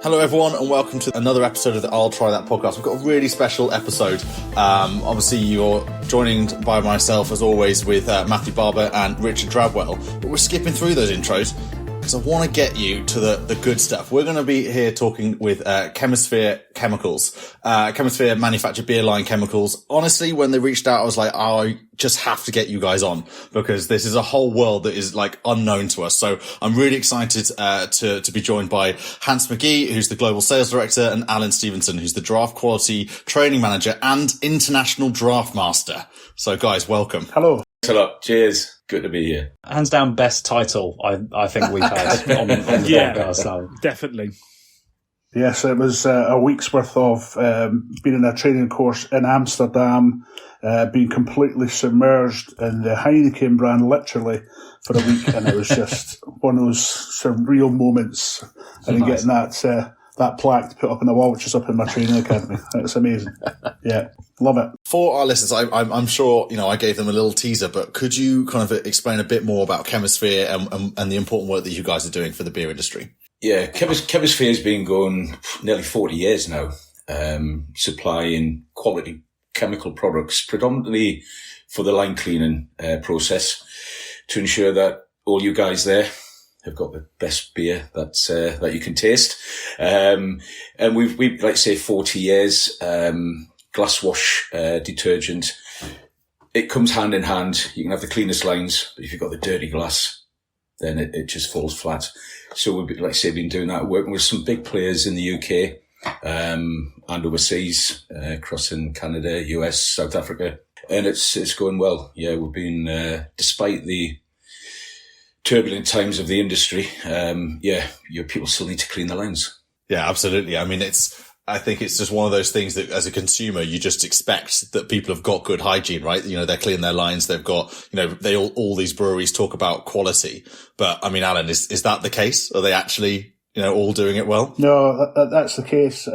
Hello everyone and welcome to another episode of the I'll Try That podcast. We've got a really special episode. Obviously you're joined by myself as always with Matthew Barber and Richard Drabwell, but we're skipping through those intros because I want to get you to the good stuff. We're going to be here talking with Chemisphere Chemicals. Chemisphere manufacture beer line chemicals. Honestly, when they reached out, I was like, I just have to get you guys on because this is a whole world that is like unknown to us. So I'm really excited to be joined by Hance McGhie, who's the global sales director, and Allan Stevenson, who's the draft quality training manager and international Draftmaster. So guys, welcome. Hello. Thanks a lot. Cheers. Good to be here. Hands down, best title I think we've had on the podcast. So. Definitely. Yes, it was a week's worth of being in a training course in Amsterdam, being completely submerged in the Heineken brand literally for a week, and it was just one of those surreal moments. And nice. Getting that plaque to put up on the wall, which is up in my training academy. It's amazing. Yeah, love it. For our listeners, I'm sure, I gave them a little teaser, but could you kind of explain a bit more about Chemisphere and the important work that you guys are doing for the beer industry? Yeah, Chemisphere has been going nearly 40 years now, supplying quality chemical products, predominantly for the line cleaning process, to ensure that all you guys there have got the best beer that you can taste. And we've like say 40 years, glass wash detergent. It comes hand in hand. You can have the cleanest lines, but if you've got the dirty glass, then it just falls flat. So we've, like I say, been doing that, working with some big players in the UK, and overseas, across in Canada, US, South Africa. And it's going well. Yeah, we've been, despite the turbulent times of the industry, your people still need to clean the lines. Yeah, absolutely. I mean, I think it's just one of those things that as a consumer, you just expect that people have got good hygiene, right? They're cleaning their lines. They've got, all these breweries talk about quality. But I mean, Allan, is that the case? Are they actually, all doing it well? No, that's the case.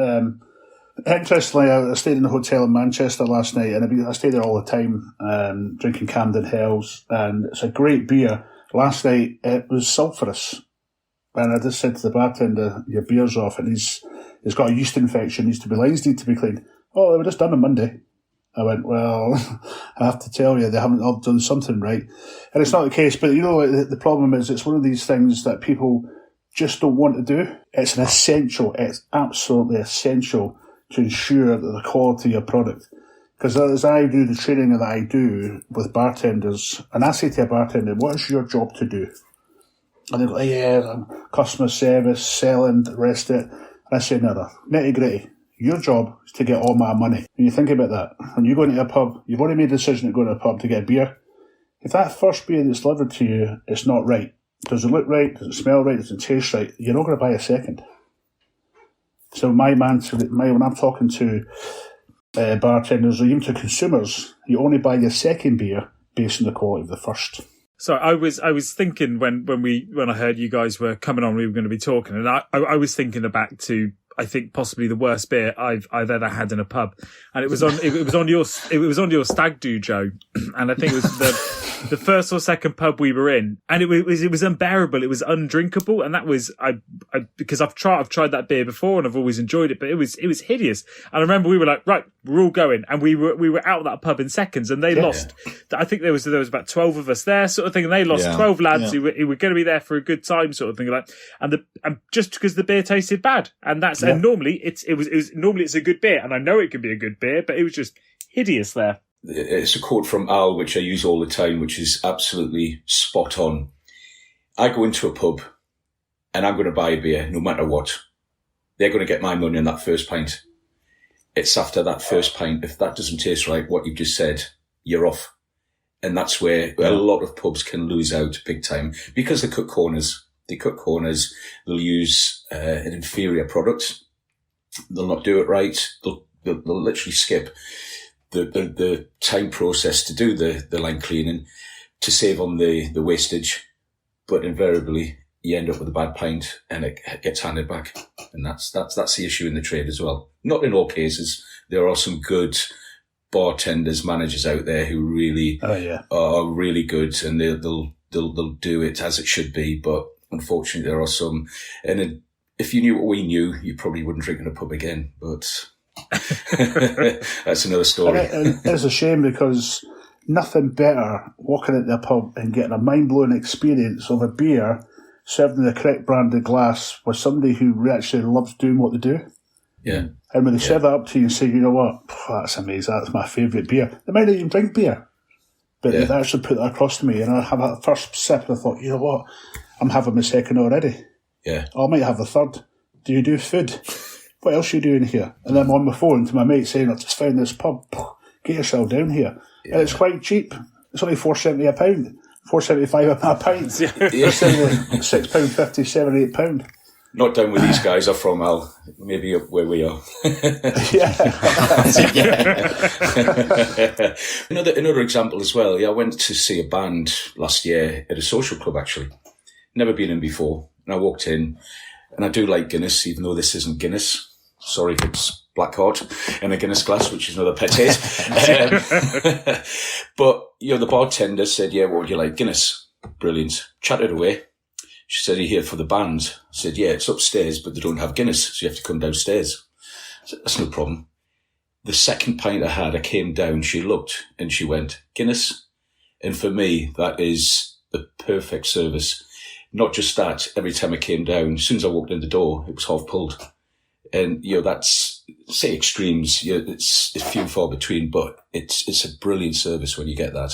Interestingly, I stayed in a hotel in Manchester last night, and I stay there all the time, drinking Camden Hells, and it's a great beer. Last night, it was sulphurous. And I just said to the bartender, your beer's off, and he's got a yeast infection, lines need to be cleaned. Oh, they were just done on Monday. I went, well, I have to tell you, they haven't all done something right. And it's not the case, but the problem is it's one of these things that people just don't want to do. It's it's absolutely essential to ensure that the quality of product. Because as I do the training that I do with bartenders, and I say to a bartender, what is your job to do? And they go, customer service, selling, the rest of it. And I say, no, nitty gritty. Your job is to get all my money. When you think about that, when you go into a pub, you've already made a decision to go to a pub to get a beer. If that first beer that's delivered to you is not right, does it look right, does it smell right, does it taste right, you're not going to buy a second. So when I'm talking to bartenders or even to consumers, you only buy your second beer based on the quality of the first. So I was thinking when I heard you guys were coming on, we were going to be talking, and I was thinking back to, I think, possibly the worst beer I've ever had in a pub, and it was on your stag do, Joe, and I think it was the first or second pub we were in, and it was unbearable. It was undrinkable, and that was because I've tried that beer before and I've always enjoyed it, but it was hideous. And I remember we were like, right, we're all going, and we were out of that pub in seconds, and they lost. I think there was about 12 of us there, sort of thing, and they lost 12 lads who were going to be there for a good time, sort of thing, like, and just because the beer tasted bad, and that's and normally it's a good beer, and I know it can be a good beer, but it was just hideous there. It's a quote from Al, which I use all the time, which is absolutely spot on. I go into a pub and I'm going to buy a beer no matter what. They're going to get my money on that first pint. It's after that first pint, if that doesn't taste right, what you've just said, you're off. And that's where a lot of pubs can lose out big time because they cut corners. They'll use an inferior product. They'll not do it right. They'll literally skip the time process to do the line cleaning to save on the wastage, but invariably you end up with a bad pint and it gets handed back, and that's the issue in the trade as well. Not in all cases. There are some good bartenders, managers out there who really are really good, and they'll do it as it should be. But unfortunately, there are some, and if you knew what we knew, you probably wouldn't drink in a pub again. But that's another story. And it's a shame because nothing better walking into a pub and getting a mind-blowing experience of a beer served in the correct brand of glass with somebody who actually loves doing what they do. Yeah. And when they serve that up to you and say, you know what, that's amazing, that's my favourite beer. They might not even drink beer, but they actually put that across to me. And I have a first sip and I thought, you know what, I'm having my second already. Yeah. I might have a third. Do you do food? What else are you doing here? And I'm on my phone to my mate saying, I just found this pub. Get yourself down here. Yeah. And it's quite cheap. It's only $4.70 a pound. $4.75 a pint. Yeah. £6.50, £7, £8. Not down where these guys are from, Al. Maybe up where we are. Another example as well. Yeah, I went to see a band last year at a social club, actually. Never been in before. And I walked in, and I do like Guinness, even though this isn't Guinness. Sorry if it's Blackhawk in a Guinness glass, which is another pet hate. But, the bartender said, yeah, what would you like? Guinness. Brilliant. Chatted away. She said, are you here for the band? I said, yeah, it's upstairs, but they don't have Guinness, so you have to come downstairs. I said, that's no problem. The second pint I had, I came down, she looked, and she went, Guinness? And for me, that is the perfect service. Not just that, every time I came down, as soon as I walked in the door, it was half pulled. And, that's, say extremes, it's few and far between, but it's a brilliant service when you get that.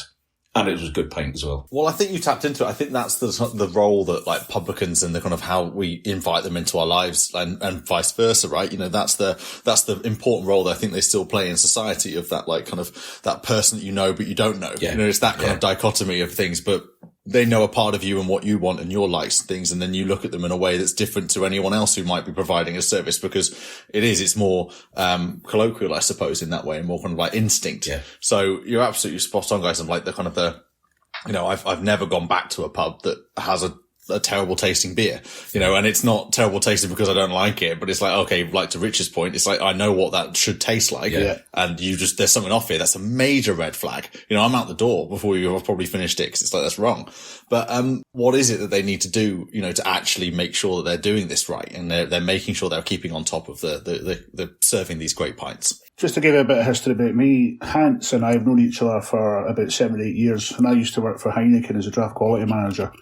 And it was a good pint as well. Well, I think you tapped into it. I think that's the role that like publicans and the kind of how we invite them into our lives and vice versa, right? That's the important role that I think they still play in society of that like kind of that person that you know, but you don't know. Yeah. It's that kind of dichotomy of things, but they know a part of you and what you want and your likes and things. And then you look at them in a way that's different to anyone else who might be providing a service because it's more, colloquial, I suppose, in that way and more kind of like instinct. Yeah. So you're absolutely spot on, guys. I'm like the kind of I've never gone back to a pub that has a terrible tasting beer, and it's not terrible tasting because I don't like it, but it's like, okay, like to Richard's point, it's like, I know what that should taste like. Yeah. And there's something off here. That's a major red flag. I'm out the door before you've probably finished it because it's like, that's wrong. But, what is it that they need to do, to actually make sure that they're doing this right and they're making sure they're keeping on top of the serving these great pints? Just to give you a bit of history about me, Hance and I have known each other for about 7 or 8 years, and I used to work for Heineken as a draft quality manager.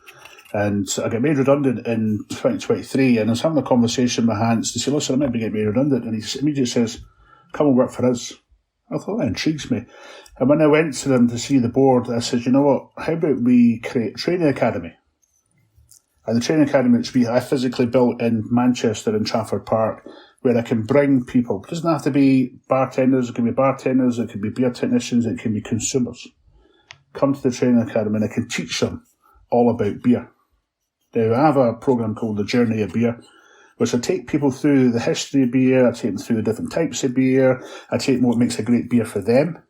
And I got made redundant in 2023, and I was having a conversation with Hance to say, listen, I might be getting made redundant. And he immediately says, come and work for us. I thought, that intrigues me. And when I went to them to see the board, I said, you know what, how about we create a training academy? And the training academy which I physically built in Manchester in Trafford Park, where I can bring people. It doesn't have to be bartenders, it can be bartenders, it can be beer technicians, it can be consumers. Come to the training academy and I can teach them all about beer. Now, I have a program called The Journey of Beer, which I take people through the history of beer, I take them through the different types of beer, I take them what makes a great beer for them.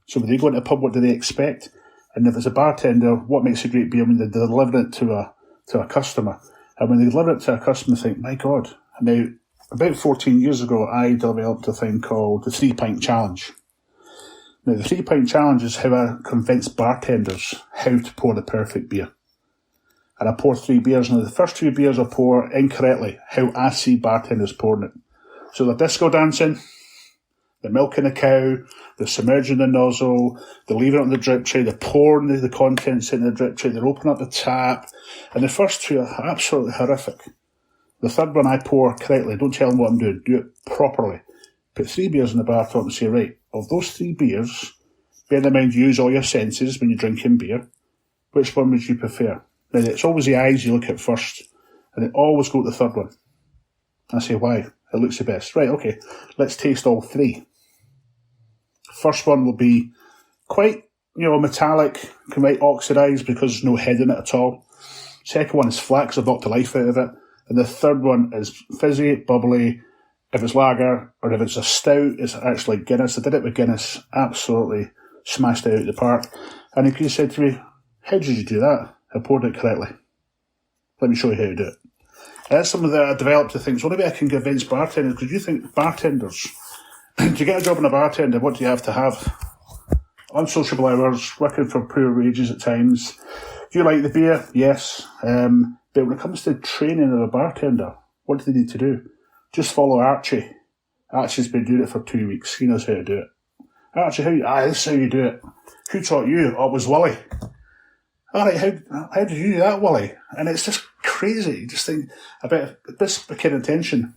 So when they go into a pub, what do they expect? And if it's a bartender, what makes a great beer when they're delivering it to a customer? And when they deliver it to a customer, they think, my God. Now, about 14 years ago, I developed a thing called the 3-Pint Challenge. Now, the 3-Pint Challenge is how I convince bartenders how to pour the perfect beer. And I pour 3 beers. Now, the first 2 beers I pour incorrectly, how I see bartenders pouring it. So they're disco dancing, they're milking a cow, they're submerging the nozzle, they're leaving it on the drip tray, they're pouring the contents in the drip tray, they're opening up the tap. And the first 2 are absolutely horrific. The third one I pour correctly. Don't tell them what I'm doing. Do it properly. Put 3 beers in the bar top and say, right, of those 3 beers, bear in mind you use all your senses when you're drinking beer. Which one would you prefer? Now, it's always the eyes you look at first, and then always go to the third one. I say, why? It looks the best. Right, okay, let's taste all 3. First one will be quite, metallic, quite oxidised because there's no head in it at all. Second one is flat because I've knocked the life out of it. And the third one is fizzy, bubbly. If it's lager or if it's a stout, it's actually Guinness. I did it with Guinness, absolutely smashed it out of the park. And he said to me, how did you do that? I poured it correctly. Let me show you how to do it. And that's something that I developed to think, so maybe I can convince bartenders, because you think bartenders, to get a job in a bartender, what do you have to have? Unsociable hours, working for poor wages at times. Do you like the beer? Yes. But when it comes to training of a bartender, What do they need to do? Just follow Archie. Archie's been doing it for 2 weeks. He knows how to do it. Archie, this is how you do it. Who taught you? Oh, it was Willie. All right, how did you do that, Willie? And it's just crazy. Just think about this kind of tension.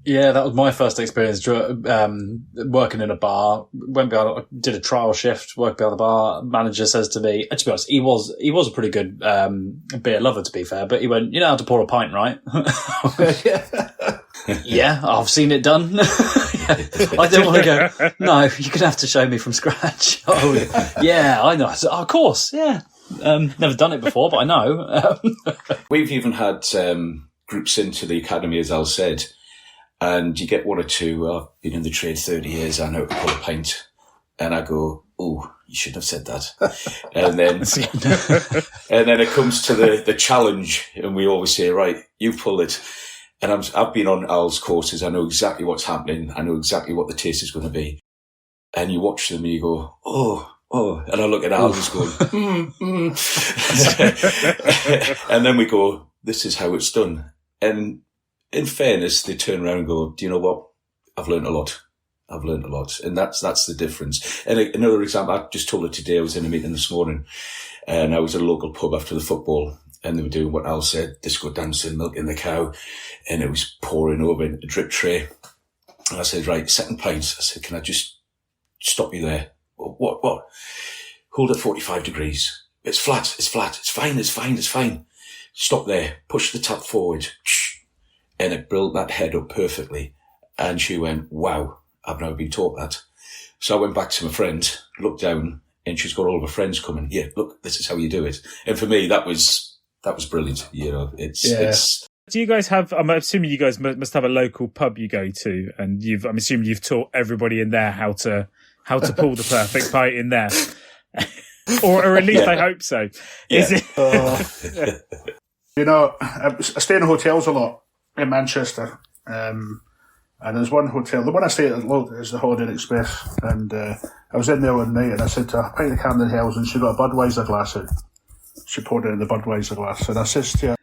Yeah, that was my first experience working in a bar. Went behind, did a trial shift, worked behind the bar. Manager says to me, to be honest, he was a pretty good beer lover, to be fair, but he went, "You know how to pour a pint, right?" Yeah, I've seen it done. I don't want to go, "No, you're going to have to show me from scratch." Oh, yeah, I know. I said, "Oh, of course, yeah. Never done it before, but I know." We've even had groups into the academy, as Al said, and you get one or two. I've been in the trade 30 years. I know how to pull a pint, and I go, "Oh, you shouldn't have said that." And then it comes to the challenge, and we always say, "Right, you pull it." And I've been on Al's courses. I know exactly what's happening. I know exactly what the taste is going to be. And you watch them and you go, "Oh." And I look at Al who's going, And then we go, "This is how it's done." And in fairness, they turn around and go, "Do you know what? I've learned a lot. And that's the difference." And another example, I just told it today, I was in a meeting this morning and I was at a local pub after the football and they were doing what Al said, disco dancing, milking the cow, and it was pouring over in a drip tray. And I said, "Right, second pint." I said, "Can I just stop you there?" What? Hold at 45 degrees. It's flat. It's fine. Stop there. Push the tap forward. And it built that head up perfectly. And she went, "Wow, I've never been taught that." So I went back to my friend, looked down, and she's got all of her friends coming. "Yeah, look, this is how you do it." And for me, that was brilliant. You know, it's. Do you guys have? I'm assuming you guys must have a local pub you go to, and I'm assuming you've taught everybody in there how to pull the perfect pint in there, or at least I hope so. Yeah. Is it? You know, I stay in hotels a lot in Manchester, and there's one hotel. The one I stay at is the Holiday Inn Express, and I was in there one night, and I said to her, "Pint of Camden Hills," and she got a Budweiser glass out. She poured it in the Budweiser glass, and I says to her,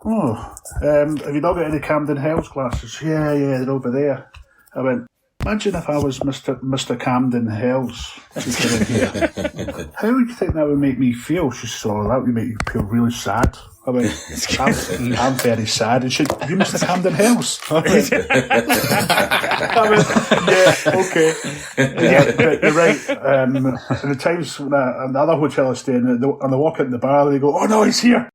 "Oh, have you not got any Camden Hills glasses?" Yeah, they're over there. I went, "Imagine if I was Mr. Camden Hills. How would you think that would make me feel?" She said, "Oh, that would make you feel really sad." I went, I'm very sad. And she said, "You Mr. Camden Hills?" I went, "Yeah, okay." Yeah, but you're right. And the times when in the other hotel I stay in, and I walk into the bar, they go, "Oh no, he's here."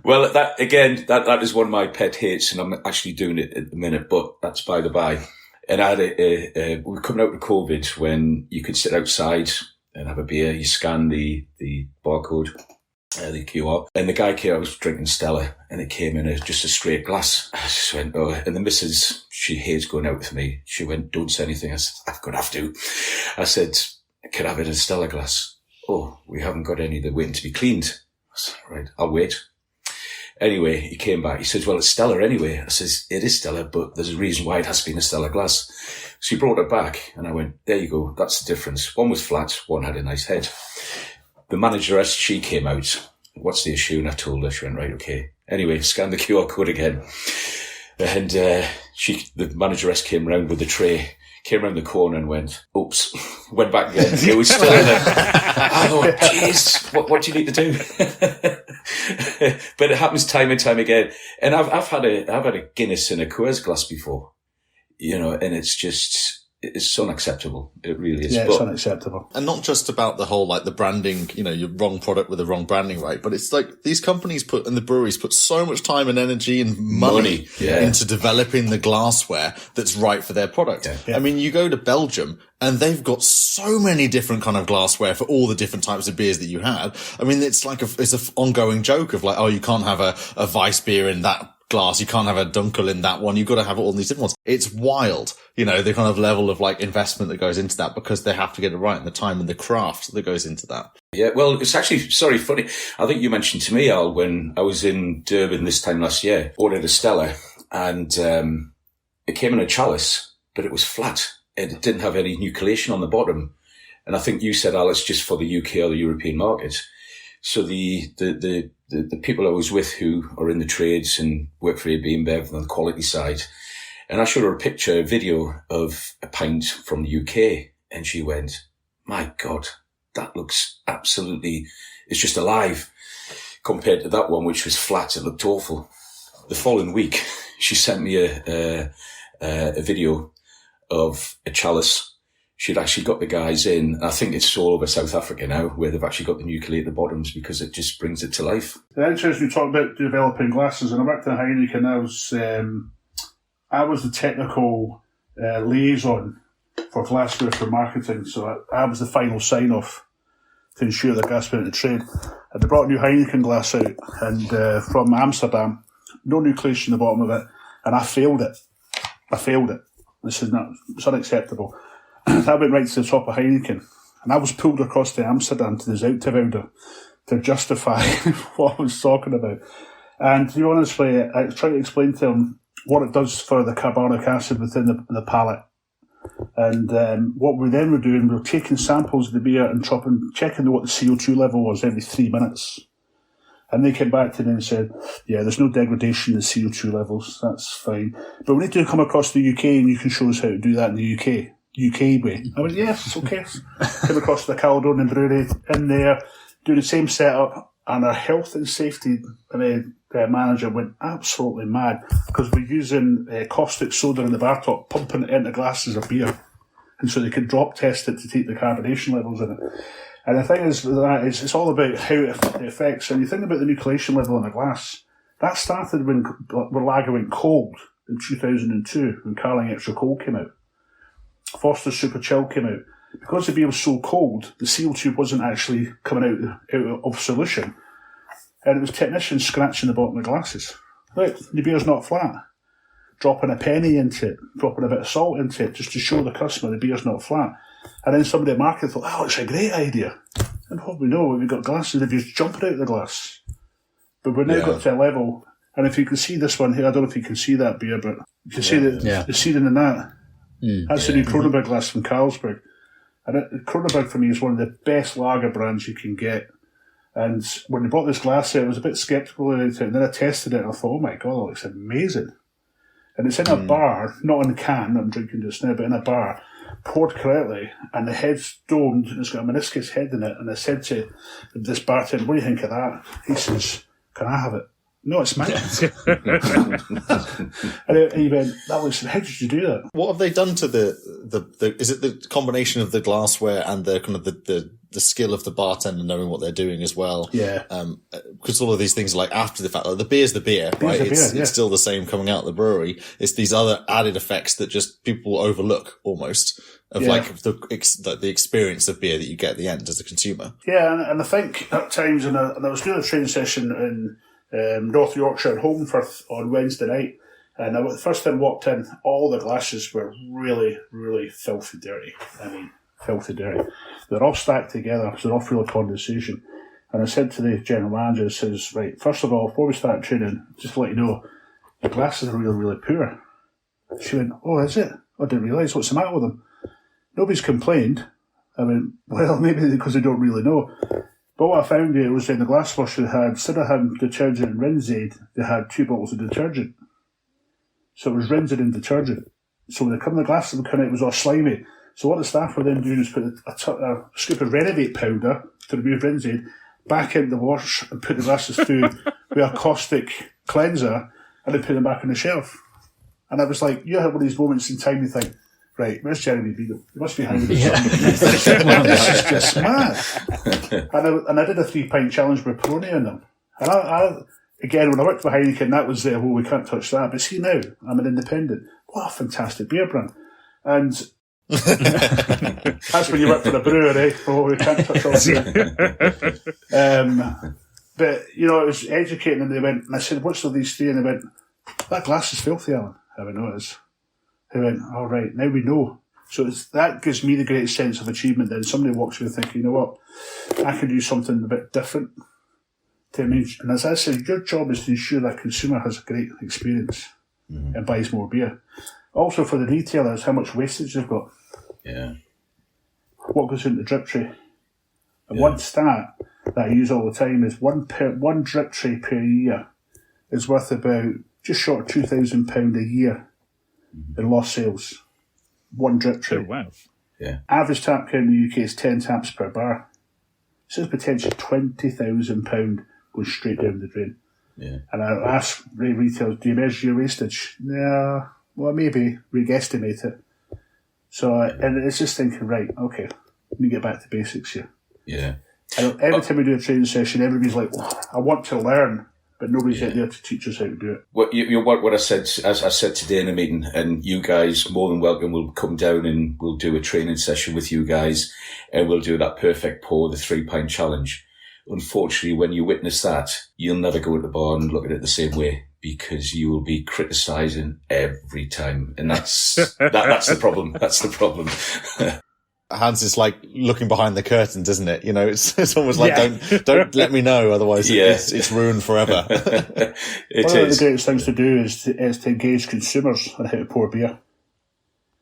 Well, that is one of my pet hates, and I'm actually doing it at the minute, but that's by the by. And I had we were coming out of COVID when you could sit outside and have a beer. You scan the barcode, the QR, and the guy came. I was drinking Stella, and it came in just a straight glass. I just went, "Oh!" And the missus, she hates going out with me. She went, "Don't say anything." I said, "I'm gonna have to." I said, "Can I have it in a Stella glass?" "Oh, we haven't got any. They're waiting to be cleaned." I said, "Right, I'll wait." Anyway, he came back. He says, "Well, it's Stella anyway." I says, "It is Stella, but there's a reason why it has to be in a Stella glass." So he brought it back, and I went, "There you go. That's the difference. One was flat, one had a nice head." The manageress, she came out. "What's the issue?" And I told her. She went, "Right, okay." Anyway, scanned the QR code again. And the manageress came round with the tray, came round the corner and went, "Oops," went back again. It was still in there. I thought, "Jeez, what do you need to do?" But it happens time and time again. And I've had a Guinness in a Coors glass before, you know, and it's unacceptable. It really is. Yeah, it's unacceptable. And not just about the whole, like, the branding, you know, your wrong product with the wrong branding, right? But it's like these companies and the breweries put so much time and energy and money into developing the glassware that's right for their product. Yeah. I mean, you go to Belgium and they've got so many different kind of glassware for all the different types of beers that you have. I mean, it's like it's an ongoing joke of like, "Oh, you can't have a Weiss beer in that glass. You can't have a Dunkel in that one. You've got to have all these different ones." It's wild, you know, the kind of level of like investment that goes into that because they have to get it right and the time and the craft that goes into that. Yeah, well, it's actually, funny. I think you mentioned to me, Al, when I was in Durban this time last year, ordered a Stella and it came in a chalice, but it was flat. It didn't have any nucleation on the bottom. And I think you said, "Al, it's just for the UK or the European market." So the the people I was with who are in the trades and work for AB InBev on the quality side. And I showed her a video of a pint from the UK, and she went, "My God, that looks absolutely, it's just alive," compared to that one, which was flat. It looked awful. The following week, she sent me a video of a chalice. She'd actually got the guys in. I think it's all over South Africa now, where they've actually got the nucleated bottoms because it just brings it to life. The interesting you talk about developing glasses, and I worked at Heineken. I was the technical liaison for glassware for marketing, so I was the final sign-off to ensure the glass went into trade. And they brought a new Heineken glass out, and from Amsterdam, no nucleation in the bottom of it, and I failed it. This is not, it's unacceptable. I went right to the top of Heineken, and I was pulled across to Amsterdam to the Zoutewouder to justify what I was talking about. And to be honest with you, I tried to explain to him what it does for the carbonic acid within the palate. And what we then were doing, we were taking samples of the beer and checking what the CO2 level was every 3 minutes. And they came back to me and said, yeah, there's no degradation in the CO2 levels, that's fine. But we need to come across the UK and you can show us how to do that in the UK way. I went, yes, okay. Came across the Caledonian Brewery in there, do the same setup, and our health and safety manager went absolutely mad because we're using caustic soda in the bar top, pumping it into glasses of beer. And so they could drop test it to take the carbonation levels in it. And the thing is, it's all about how it affects. And you think about the nucleation level in a glass, that started when lager went cold in 2002 when Carling Extra Cold came out. Foster's Super Chill came out. Because the beer was so cold, the CO2 wasn't actually coming out of solution. And it was technicians scratching the bottom of the glasses. Look, the beer's not flat. Dropping a penny into it, dropping a bit of salt into it, just to show the customer the beer's not flat. And then somebody at market thought, oh, it's a great idea. And what we know, we've got glasses, the beer's jumping out of the glass. But we've now got to a level, and if you can see this one here, I don't know if you can see that beer, but you can see the seeding in that. That's the new Kronenberg glass from Carlsberg. And Kronenberg for me is one of the best lager brands you can get. And when they bought this glass out, I was a bit sceptical about it. And then I tested it and I thought, oh my God, it looks amazing. And it's in a bar, not in a can I'm drinking just now, but in a bar, poured correctly. And the head's domed and it's got a meniscus head in it. And I said to this bartender, what do you think of that? He says, can I have it? No, it's mine. And he went, that looks, how did you do that? What have they done to the is it the combination of the glassware and the kind of the skill of the bartender knowing what they're doing as well? Yeah. Because all of these things are like after the fact, like the beer's the beer, right? It's still the same coming out of the brewery. It's these other added effects that just people overlook almost of like the experience of beer that you get at the end as a consumer. Yeah. And I think at times, and I was doing a training session in North Yorkshire at Holmfirth on Wednesday night, and the first time I walked in, all the glasses were really, really filthy dirty. I mean, filthy dirty. They're all stacked together, so they're all full of condensation. And I said to the general manager, says, right, first of all, before we start training, just to let you know, the glasses are really, really poor. She went, oh, is it? I didn't realise. What's the matter with them? Nobody's complained. I went, well, maybe because they don't really know. But what I found here was in the glass washer they had, instead of having detergent and rinse aid, they had 2 bottles of detergent. So it was rinsing and detergent. So when they come in the glass, it was all slimy. So what the staff were then doing is put a scoop of Renovate powder to remove rinse aid back into the wash and put the glasses through with a caustic cleanser and then put them back on the shelf. And I was like, you have one of these moments in time you think, right, where's Jeremy Beadle? He must be hanging with somebody. This is just mad. And I did a 3-pint challenge with Peroni in them. And I again, when I worked for Heineken, that was well, we can't touch that. But see now, I'm an independent. What a fantastic beer brand. And that's when you work for a brewery. Oh, we can't touch all that. But, it was educating, and they went, and I said, what's all these 3? And they went, that glass is filthy, Alan. I went, no, it is. They went, all right, now we know. So that gives me the greatest sense of achievement. Then somebody walks away thinking, you know what, I can do something a bit different to me. And as I said, your job is to ensure that consumer has a great experience and buys more beer. Also for the retailers, how much wastage they've got. Yeah. What goes into the drip tray. And one stat that I use all the time is one drip tray per year is worth about just short of £2,000 a year in lost sales. One drip tray. Oh, wow. Yeah. Average tap count in the UK is 10 taps per bar. So it's potentially £20,000 going straight down the drain. Yeah. And I ask retailers, do you measure your wastage? No. Well, maybe re-guesstimate it. So, and it's just thinking, right, okay, let me get back to basics here. Yeah. And every time we do a training session, everybody's like, oh, I want to learn, but nobody's out there to teach us how to do it. What I said, as I said today in a meeting, and you guys more than welcome will come down and we'll do a training session with you guys, and we'll do that perfect pour, the 3-pint challenge. Unfortunately, when you witness that, you'll never go to the bar and look at it the same way, because you will be criticising every time, and that's the problem. That's the problem. Hans is like looking behind the curtains, isn't it? You know, it's almost like don't let me know, otherwise it's ruined forever. One of the greatest things to do is to engage consumers on how to pour beer.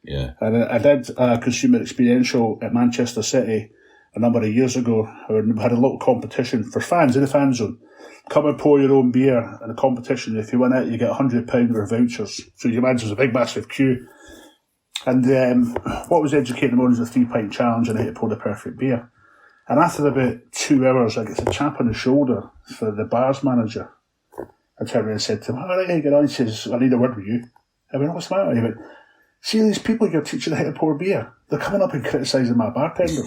Yeah, and I did a consumer experiential at Manchester City a number of years ago. I had a little competition for fans in the fan zone. Come and pour your own beer in a competition. If you win it, you get £100 worth of vouchers. So you imagine there's a big, massive queue. And what was educating them on is the 3-pint challenge and how to pour the perfect beer. And after about 2 hours, I get a chap on the shoulder for the bars manager. I turned around and said to him, all right, how you get on? He says, I need a word with you. I went, what's the matter? He went, see these people you're teaching how to pour beer? They're coming up and criticising my bartender.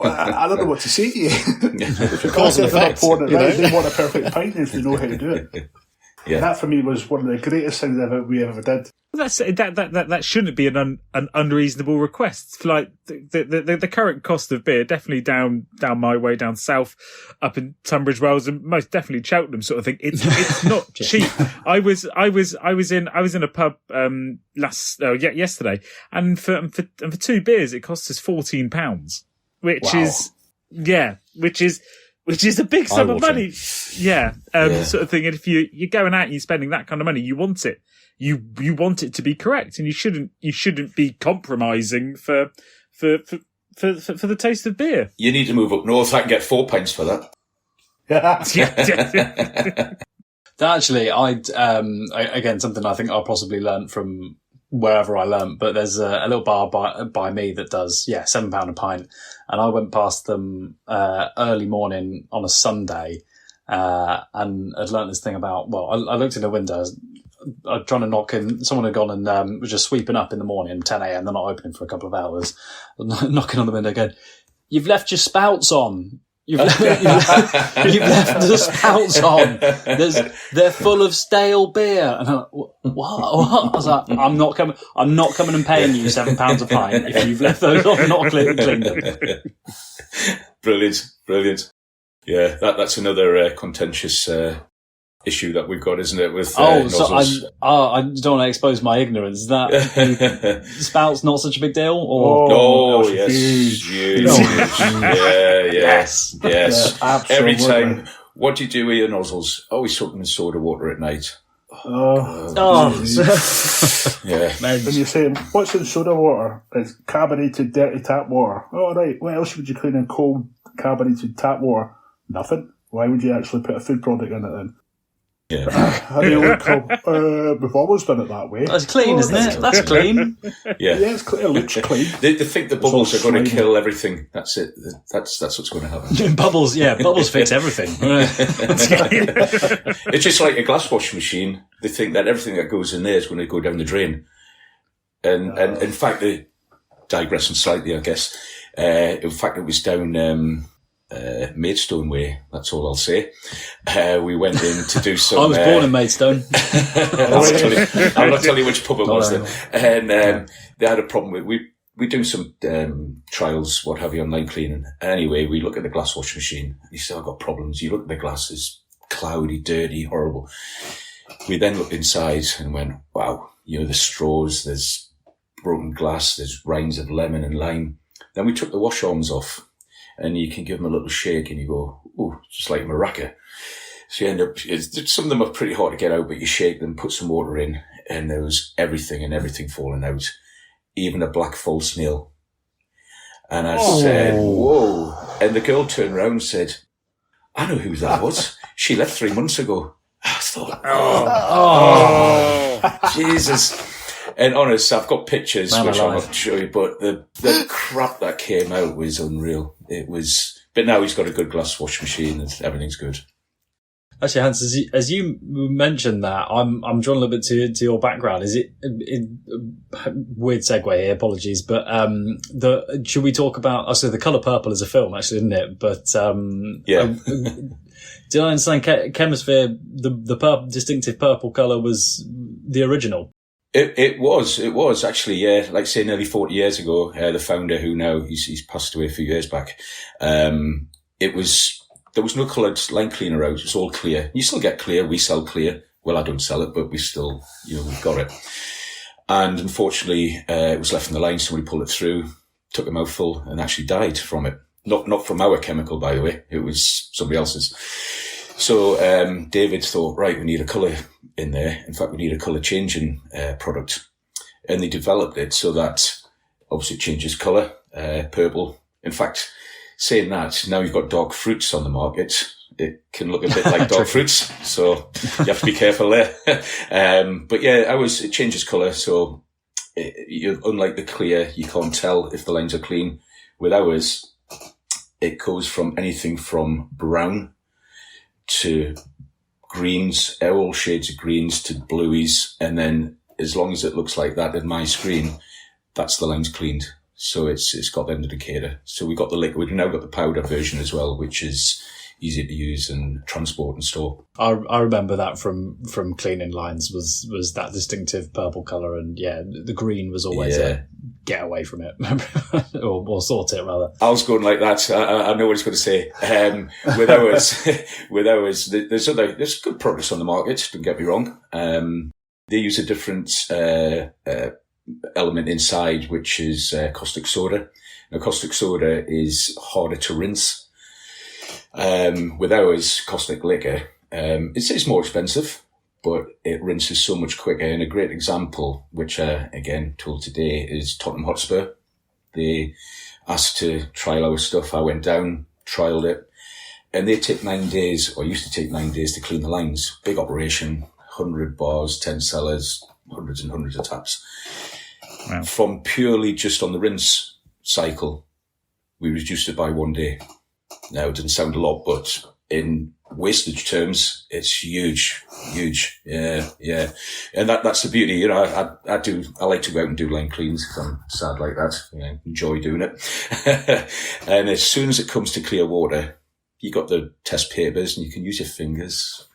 I don't know what to say to you. If you're cause and effect, pouring it right, they want a perfect pint if they know how to do it. Yeah. And that for me was one of the greatest things we ever did. That shouldn't be an unreasonable request. Like the current cost of beer, definitely down my way, down south, up in Tunbridge Wells, and most definitely Cheltenham sort of thing. It's not cheap. I was in a pub yesterday, and for 2 beers it cost us £14, which is a big sum of money. Yeah. Sort of thing. And if you're going out and you're spending that kind of money, you want it. You want it to be correct, and you shouldn't be compromising for the taste of beer. You need to move up north. I can get 4 pints for that. Actually, again, something I think I'll possibly learn from wherever I learnt, but there's a little bar by me that does, £7 a pint. And I went past them, early morning on a Sunday, and I'd learnt this thing about, I looked in the window, I was trying to knock in, someone had gone and, was just sweeping up in the morning, 10 a.m. They're not opening for a couple of hours. Knocking on the window going, "You've left your spouts on. You've left the spouts on. They're full of stale beer." And I'm like, what? I was like, I'm not coming and paying you £7 a pint if you've left those on, not cleaned them. Brilliant. Yeah, that's another contentious issue that we've got, isn't it? With nozzles. I don't want to expose my ignorance. Is that spouts not such a big deal? Or yes, huge. Yes. Yeah, every time. What do you do with your nozzles? Oh, we soak them in soda water at night. Yeah. When you say, what's in soda water? It's carbonated, dirty tap water. Oh, right. What else would you clean in cold, carbonated tap water? Nothing. Why would you actually put a food product in it then? Yeah. We've always done it that way. That's clean, isn't it? That's clean. Yeah, it's clean. It looks clean. They think the bubbles are going to kill everything. That's it. That's what's going to happen. Bubbles fix everything. It's just like a glass washing machine. They think that everything that goes in there is going to go down the drain. And in fact, digressing slightly, I guess. In fact, it was down Maidstone way, that's all I'll say. We went in to do some... I was born in Maidstone. I'll not tell you which pub it was then. And they had a problem with... We do some trials, what have you, on line cleaning. Anyway, we look at the glass washing machine. He said, I've got problems. You look at the glass, it's cloudy, dirty, horrible. We then looked inside and went, wow, the straws, there's broken glass, there's rinds of lemon and lime. Then we took the wash arms off. And you can give them a little shake and you go, ooh, just like maraca. So you end up, some of them are pretty hard to get out, but you shake them, put some water in, and there was everything falling out, even a black false nail. And I said, whoa. And the girl turned around and said, I know who that was. She left 3 months ago. I thought, Jesus. And honest, I've got pictures, which I'll not show you, but the crap that came out was unreal. It was, but now he's got a good glass wash machine and everything's good. Actually, Hans, as you mentioned that, I'm drawn a little bit to your background. Is it weird segue here? Apologies, but should we talk about? So the color purple is a film, actually, isn't it? But did I understand Chemisphere? The distinctive purple color was the original. It was actually, yeah. Like say, nearly 40 years ago, the founder, who now he's passed away a few years back. There was no coloured line cleaner out. It's all clear. You still get clear. We sell clear. Well, I don't sell it, but we still, we've got it. And unfortunately, it was left in the line. Somebody pulled it through, took a mouthful, and actually died from it. Not from our chemical, by the way. It was somebody else's. So David thought, right, we need a colour in there. In fact, we need a colour changing product. And they developed it so that obviously it changes colour, purple. In fact, saying that, now you've got dark fruits on the market. It can look a bit like dark fruits, so you have to be careful there. But yeah, it changes colour, so unlike the clear, you can't tell if the lines are clean. With ours, it goes from anything from brown to greens, all shades of greens to blueies, and then as long as it looks like that in my screen, that's the lines cleaned. So it's got the indicator. So we got the liquid. We've now got the powder version as well, which is easy to use and transport and store. I remember that from cleaning lines was that distinctive purple colour, and yeah, the green was always a get away from it, or sort it rather. I was going like that. I know what he's going to say. With ours, there's good products on the market. Don't get me wrong. They use a different element inside, which is caustic soda. Now, caustic soda is harder to rinse. With ours, caustic liquor, it's more expensive, but it rinses so much quicker. And a great example, which again told today, is Tottenham Hotspur. They asked to trial our stuff. I went down, trialed it, and they take 9 days, or used to take 9 days to clean the lines. Big operation, 100 bars, 10 cellars, hundreds and hundreds of taps. Wow. From purely just on the rinse cycle, we reduced it by 1 day. Now, it doesn't sound a lot, but in wastage terms, it's huge. Yeah. And that's the beauty. I like to go out and do line cleans because I'm sad like that. I enjoy doing it. And as soon as it comes to clear water, you got the test papers and you can use your fingers,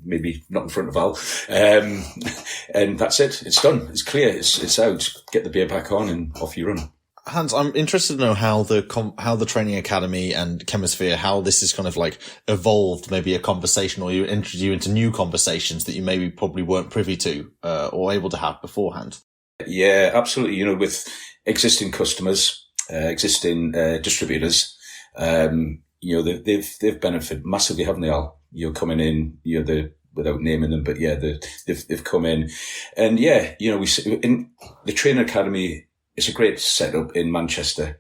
maybe not in front of Al. And that's it. It's done. It's clear. It's out. Get the beer back on and off you run. Hans, I'm interested to know how the training academy and Chemisphere, how this is kind of like evolved, maybe a conversation, or you entered you into new conversations that you maybe probably weren't privy to or able to have beforehand. Yeah, absolutely. With existing customers, existing distributors, they've benefited massively, haven't they, Al? Coming in, without naming them, but yeah, they've come in, and yeah, we in the training academy. It's a great setup in Manchester,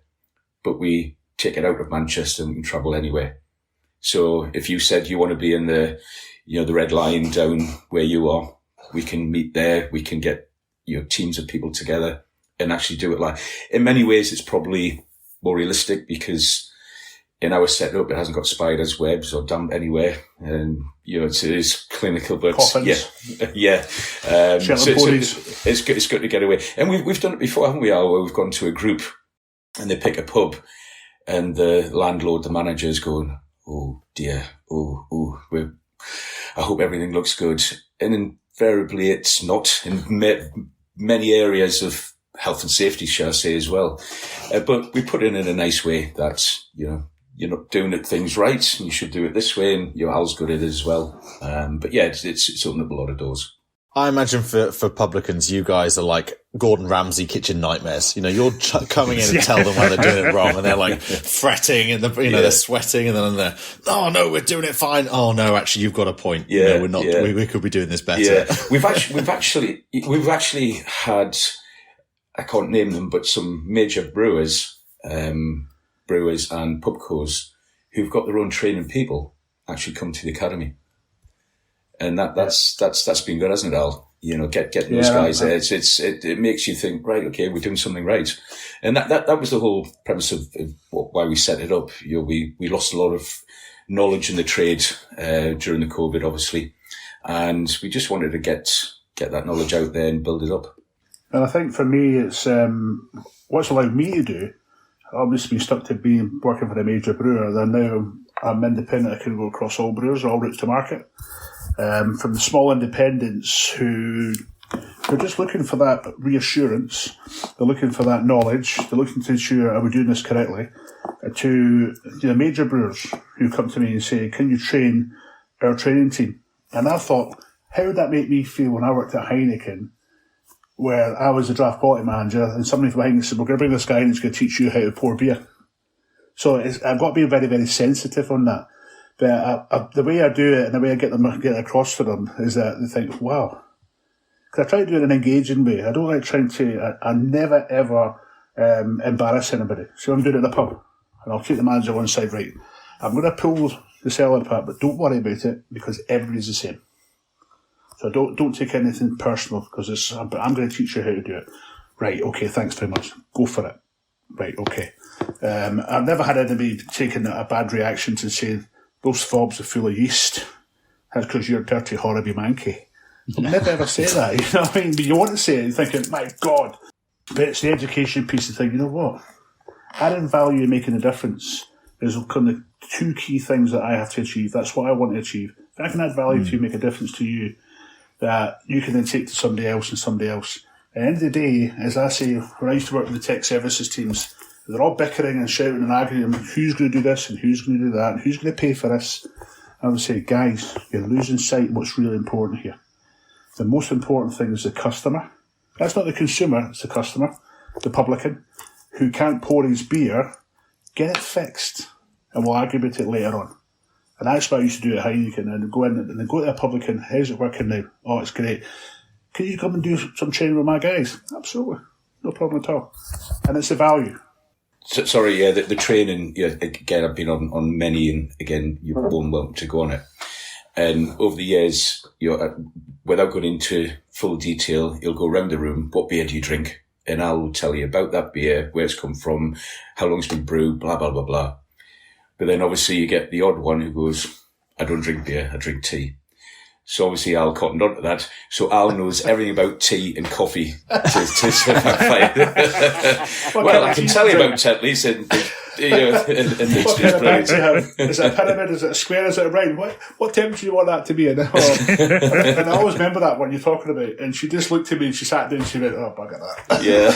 but we take it out of Manchester and we can travel anywhere. So if you said you want to be in the Red Line down where you are, we can meet there. We can get, teams of people together and actually do it like, in many ways, it's probably more realistic because in our setup, it hasn't got spiders, webs or damp anywhere. And, it is clinical, but coffins. Yeah. So it's good to get away. And we've done it before, haven't we, Al, where we've gone to a group and they pick a pub and the landlord, the manager is going, oh dear, I hope everything looks good. And invariably it's not in many areas of health and safety, shall I say, as well. But we put it in a nice way that, you're not doing things right, and you should do it this way, and Al's good at it as well. But yeah, it's opened up a lot of doors. I imagine for publicans, you guys are like Gordon Ramsay kitchen nightmares. You're coming in and tell them why they're doing it wrong, and they're like fretting, and they're sweating, and then they're, oh no, we're doing it fine. Oh no, actually, you've got a point. Yeah, we're not. Yeah. We could be doing this better. Yeah, we've actually had, I can't name them, but some major brewers brewers and pubcos who've got their own training people actually come to the academy. And that's been good, hasn't it, Al? Getting those guys there. It makes you think, right, okay, we're doing something right. And that was the whole premise of why we set it up. We lost a lot of knowledge in the trade during the COVID, obviously. And we just wanted to get that knowledge out there and build it up. And I think for me, it's what's allowed me to do. I've obviously been stuck to working for a major brewer. Then now I'm independent. I can go across all brewers, all routes to market. From the small independents who are just looking for that reassurance, they're looking for that knowledge, they're looking to ensure, are we doing this correctly, to major brewers who come to me and say, can you train our training team? And I thought, how would that make me feel when I worked at Heineken, where I was the draft bottle manager, and somebody from Heineken said, we're going to bring this guy in who's going to teach you how to pour beer. So I've got to be very, very sensitive on that. But the way I do it and the way I get it across to them is that they think, wow. Because I try to do it in an engaging way. I don't like trying to, I never ever embarrass anybody. So I'm doing it in the pub. And I'll take the manager one side, right, I'm going to pull the cellar apart, but don't worry about it because everybody's the same. So don't take anything personal because I'm going to teach you how to do it. Right, okay, thanks very much. Go for it. Right, okay. I've never had anybody taking a bad reaction to say, those fobs are full of yeast. That's because you're dirty, horrible manky. I'll never ever say that, you know what I mean? But you want to say it, you're thinking, my God. But it's the education piece of thing, you know what? Adding value and making a difference is kind of two key things that I have to achieve. That's what I want to achieve. If I can add value to you, make a difference to you, that you can then take to somebody else and somebody else. At the end of the day, as I say, when I used to work with the tech services teams, they're all bickering and shouting and arguing, who's going to do this and who's going to do that and who's going to pay for this. I would say, guys, you're losing sight of what's really important here. The most important thing is the customer. That's not the consumer, it's the customer, the publican, who can't pour his beer. Get it fixed, and we'll argue about it later on. And that's what I used to do at Heineken, and go in and go to the publican, how's it working now? Oh, it's great. Can you come and do some training with my guys? Absolutely. No problem at all. And it's the value. So, sorry, yeah, the training, yeah, again, I've been on many, and again, you're more welcome to go on it. And over the years, without going into full detail, you'll go around the room, what beer do you drink? And I'll tell you about that beer, where it's come from, how long it's been brewed, blah, blah, blah, blah. But then obviously you get the odd one who goes, I don't drink beer, I drink tea. So obviously Al cottoned on to that. So Al knows everything about tea and coffee to backfire. Well, I can tell you about Tetleys and what kind of bag do you have? Is it a pyramid? Is it a square? Is it a round? What temperature do you want that to be in? And I always remember that one you're talking about. And she just looked at me and she sat down and she went, oh, bugger that. Yeah.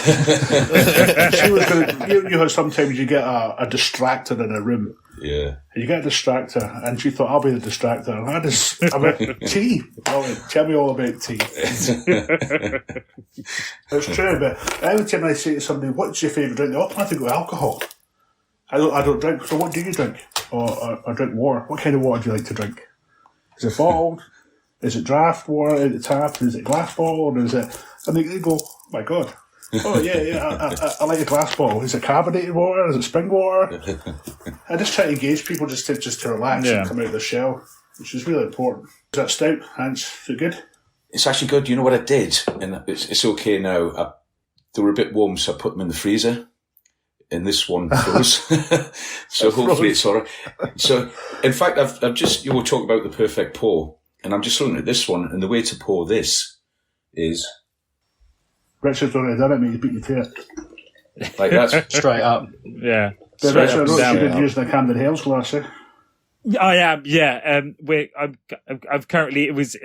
She was going to, you know how sometimes you get a distractor in a room. Yeah. You get a distractor, and she thought, I'll be the distractor. And I went, tea. Oh, tell me all about tea. It's true, but every time I say to somebody, what's your favourite drink? They automatically go, alcohol. I don't drink, so what do you drink? Or I drink water. What kind of water do you like to drink? Is it bottled? Is it draft water out the tap? Is it glass bottle? Or is it... And they go, oh my God. Oh, yeah, I like a glass bottle. Is it carbonated water? Is it spring water? I just try to engage people just to relax and come out of their shell, which is really important. Is that stout, Hance? Is it good? It's actually good. You know what I did? And it's okay now. They were a bit warm, so I put them in the freezer. And this one froze. So hopefully it's all right. So, in fact, you were talking about the perfect pour, and I'm just looking at this one, and the way to pour this is... Richard's already done it, mate. He's beat you to it. Like that. Straight up. Yeah. But Richard, you've been using a Camden Hills glass, eh? I am, yeah. I've currently, it was,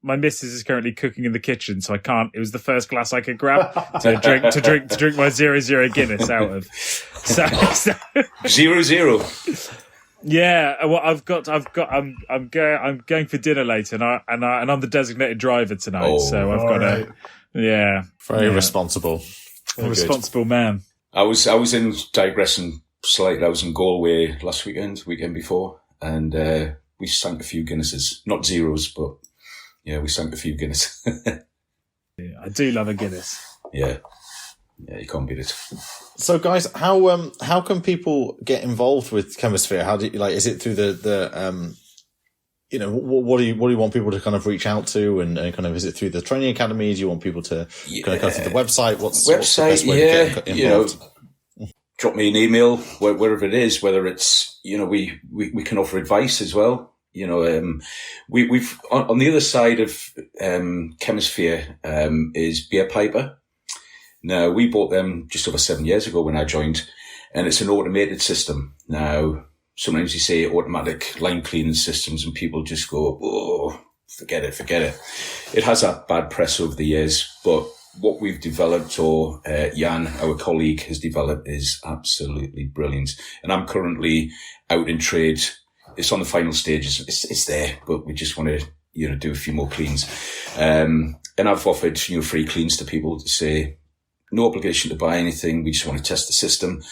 my missus is currently cooking in the kitchen, so I can't. It was the first glass I could grab to drink my 0-0 Guinness out of. So 0-0. Yeah, well, I'm going for dinner later, and I'm the designated driver tonight, so I've got to. Yeah, very responsible. A responsible man. I was digressing slightly. I was in Galway last weekend before, and we sank a few Guinnesses, not zeros, but yeah, we sank a few Guinness. Yeah, I do love a Guinness. Yeah, Yeah, you can't beat it. So, guys, how can people get involved with Chemisphere? How do you, like? Is it through the what do you want people to kind of reach out to, and kind of, is it through the training academy? Do you want people to kind of go through the website? What's the best way to get involved? Drop me an email wherever it is. Whether it's we can offer advice as well. We've on the other side of Chemisphere is Beer Piper. Now, we bought them just over 7 years ago when I joined, and it's an automated system. Now, sometimes you say automatic line cleaning systems and people just go, oh, forget it. It has that bad press over the years, but what we've developed, or Jan, our colleague, has developed is absolutely brilliant. And I'm currently out in trade. It's on the final stages. It's there, but we just want to, do a few more cleans. And I've offered, free cleans to people to say, no obligation to buy anything. We just want to test the system.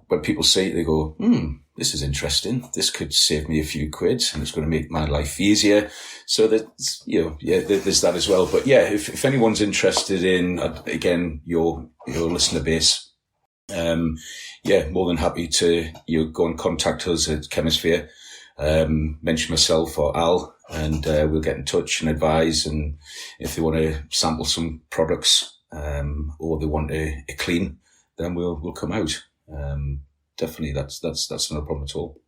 When people say it, they go, this is interesting. This could save me a few quid and it's going to make my life easier. So that's, there's that as well. But yeah, if anyone's interested in, again, your listener base, more than happy to, go and contact us at Chemisphere, mention myself or Al, and we'll get in touch and advise. And if they want to sample some products, or they want a clean, then we'll come out. Definitely, that's not a problem at all.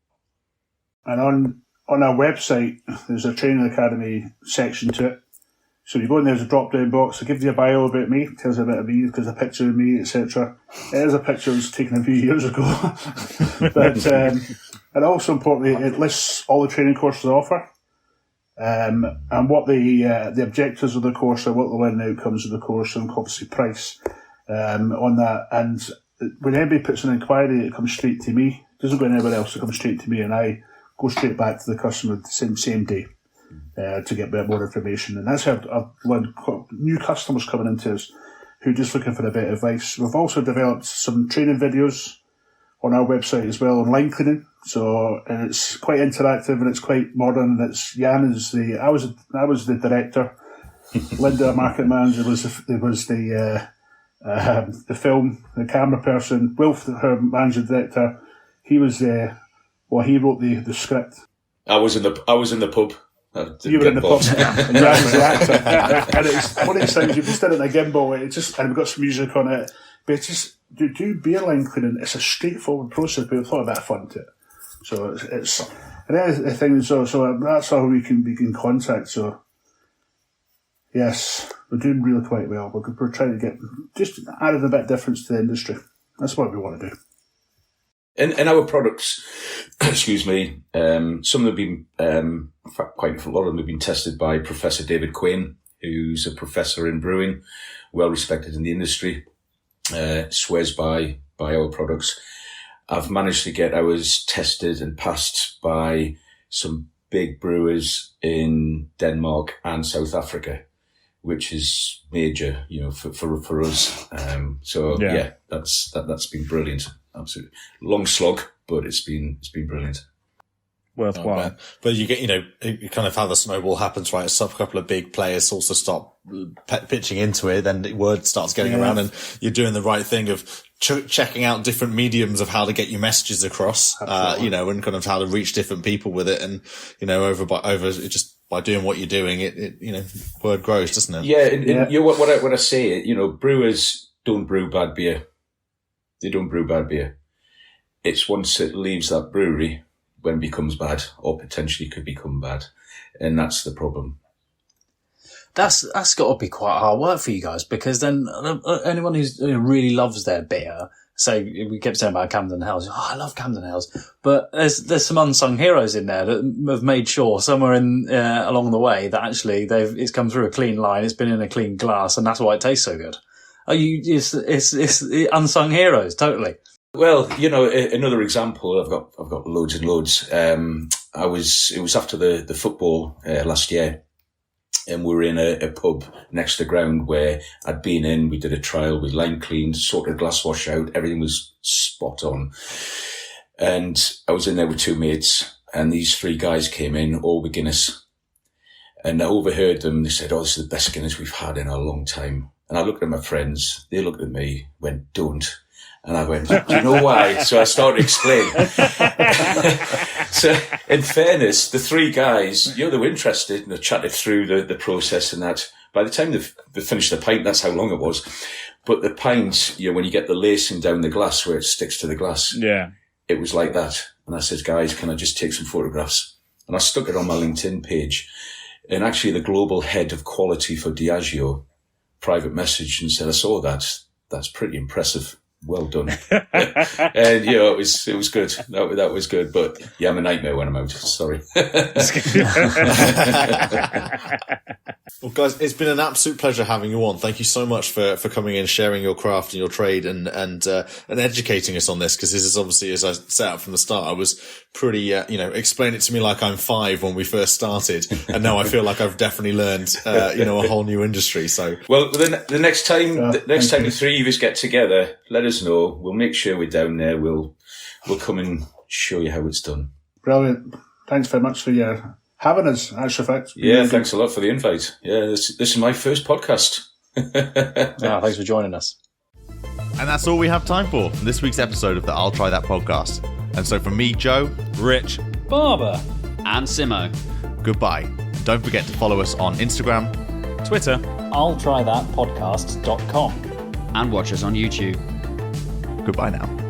And on our website, there's a training academy section to it. So you go in, there's a drop down box. It gives you a bio about me, tells you a bit of me, because a picture of me, etc. It is a picture that was taken a few years ago, but and also importantly, it lists all the training courses I offer. And what the objectives of the course are, what the learning outcomes of the course, and obviously price on that. And when anybody puts an inquiry, it comes straight to me. It doesn't go anywhere else. It comes straight to me, and I go straight back to the customer the same day to get a bit more information. And that's how I've learned new customers coming into us who are just looking for a bit of advice. We've also developed some training videos on our website as well on line cleaning. So, and it's quite interactive and it's quite modern. And it's Jan is I was the director. Linda, market manager, was the film, the camera person. Wilf, her manager director, he was he wrote the script. I was in the pub. You were in the pub. And Jan was the actor. And it's one of these things, you've been standing in a gimbal, and we've got some music on it. But it's just, do beer line cleaning. It's a straightforward process, but we've thought a bit of fun to it. So it's and then the thing is, so that's how we can contact. So yes, we're doing really quite well. We're trying to get just added a bit of difference to the industry. That's what we want to do. And our products, excuse me, some of them have been, in fact, quite a lot of them have been tested by Professor David Quain, who's a professor in brewing, well respected in the industry, swears by our products. I've managed to get ours tested and passed by some big brewers in Denmark and South Africa, which is major, for us. That's been brilliant. Absolutely long slog, but it's been brilliant. Worthwhile. But you get, you kind of how the snowball happens, right? A couple of big players also start pitching into it, then the word starts getting around, and you're doing the right thing of checking out different mediums of how to get your messages across, and kind of how to reach different people with it. And, over just by doing what you're doing, it word grows, doesn't it? Yeah. What I say, brewers don't brew bad beer. They don't brew bad beer. It's once it leaves that brewery when it becomes bad, or potentially could become bad. And that's the problem. That's got to be quite hard work for you guys, because then anyone who's really loves their beer, say we kept saying about Camden Hells, I love Camden Hells, but there's some unsung heroes in there that have made sure somewhere along the way that actually it's come through a clean line, it's been in a clean glass, and that's why it tastes so good. It's unsung heroes, totally. Well, another example, I've got loads and loads. It was after the football last year, and we were in a pub next to the ground where I'd been in. We did a trial, we line cleaned, sorted glass wash out, everything was spot on. And I was in there with two mates, and these three guys came in, all with Guinness. And I overheard them, they said, "Oh, this is the best Guinness we've had in a long time." And I looked at my friends, they looked at me, went, don't. And I went, do you know why? So I started to explain. So in fairness, the three guys, they were interested and they chatted through the process and that. By the time they finished the pint, that's how long it was. But the pint, when you get the lacing down the glass where it sticks to the glass, it was like that. And I said, guys, can I just take some photographs? And I stuck it on my LinkedIn page. And actually the global head of quality for Diageo private message and said, I saw that. That's pretty impressive. Well done. And, it was good. That was good. But yeah, I'm a nightmare when I'm out. Sorry. Well, guys, it's been an absolute pleasure having you on. Thank you so much for coming in, sharing your craft and your trade and educating us on this. Because this is obviously, as I set out from the start, I was pretty, explain it to me like I'm 5 when we first started. And now I feel like I've definitely learned, a whole new industry. So, well, the next time, the three of us get together, let us know. We'll make sure we're down there. We'll come and show you how it's done. Brilliant. Thanks very much for your having us, Ashraf. Yeah, thanks a lot for the invite. Yeah, this is my first podcast. Thanks for joining us. And that's all we have time for this week's episode of the I'll Try That podcast. And so from me, Joe, Rich, Barber, and Simo, goodbye. And don't forget to follow us on Instagram, Twitter, I'll try that podcast.com, and watch us on YouTube. Goodbye now.